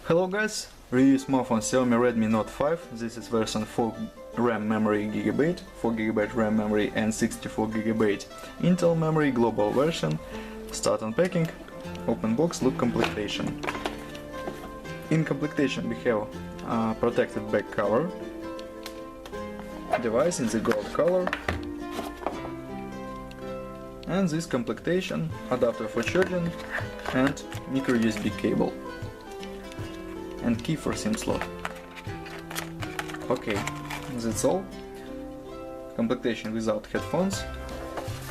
Hello guys, review smartphone Xiaomi Redmi Note 5. This is version 4 RAM memory GB, 4GB RAM memory and 64GB Intel memory global version. Start unpacking, open box, look completion. In completion we have protected back cover, device in the gold color, and this completion, adapter for charging and micro USB cable and key for SIM slot. Okay, that's all. Completion without headphones.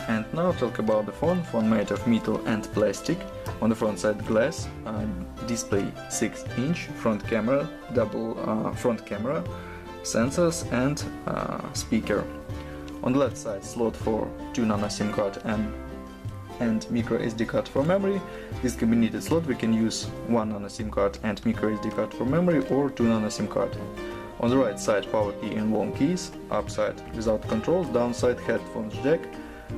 And now talk about the phone. Phone made of metal and plastic. On the front side glass, display 6-inch, front camera, double front camera, sensors and speaker. On the left side slot for 2 nano SIM card and micro SD card for memory. This combined slot we can use 1 nano SIM card and micro SD card for memory or 2 nano SIM card. On the right side power key and volume keys, upside without controls, downside headphones jack,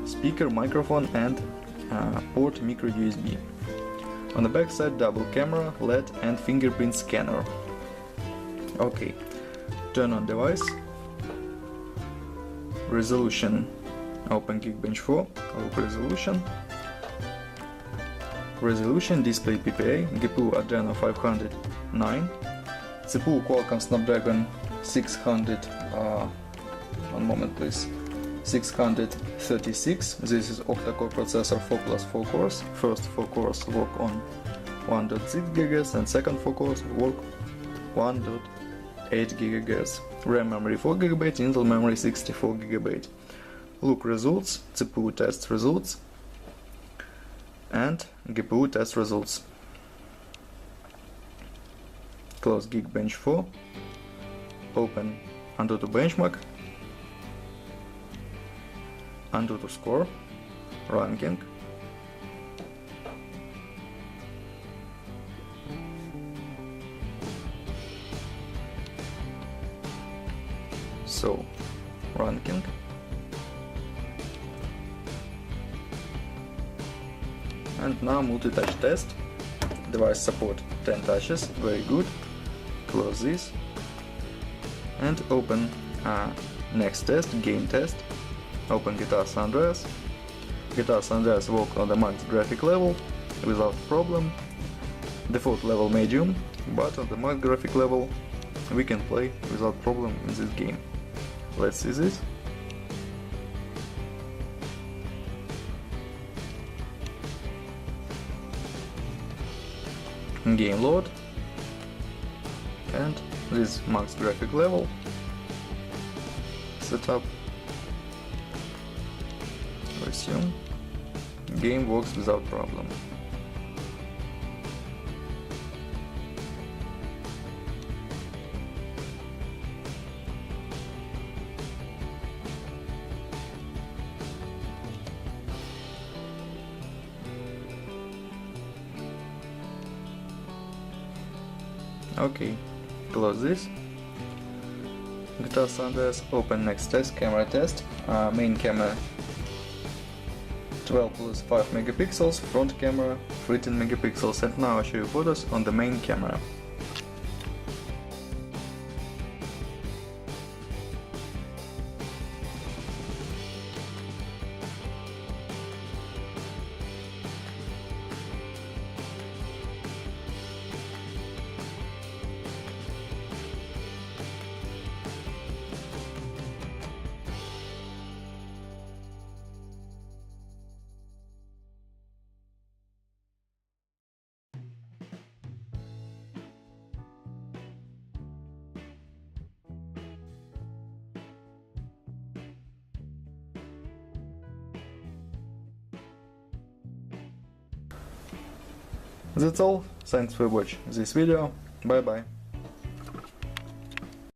speaker, microphone and port micro USB. On the back side double camera, LED and fingerprint scanner. Okay, turn on device. Resolution, open Geekbench 4, look resolution. Resolution, display PPA, GPU Adreno 509, CPU Qualcomm Snapdragon 600, one moment please, 636, this is octa-core processor 4+4 cores, first 4 cores work on 1.6 GHz and second 4 cores work 1.8 GHz, RAM memory 4 GB, Intel memory 64 GB. Look results, CPU test results and GPU test results. Close Geekbench 4, open Antutu benchmark, Antutu score, ranking, so ranking, and now multi-touch test. Device support 10 touches, very good. Close this and open next test, game test. Open Guitar San Andreas. Guitar San Andreas work on the max graphic level without problem. Default level medium, but on the max graphic level we can play without problem in this game. Let's see this. Game load, and this max graphic level setup. Resume. Game works without problem. Okay, close this. Guitar San Andreas, open next test, camera test. Main camera 12 plus 5 megapixels, front camera 13 megapixels, and now I'll show you photos on the main camera. That's all, thanks for watching this video, bye bye.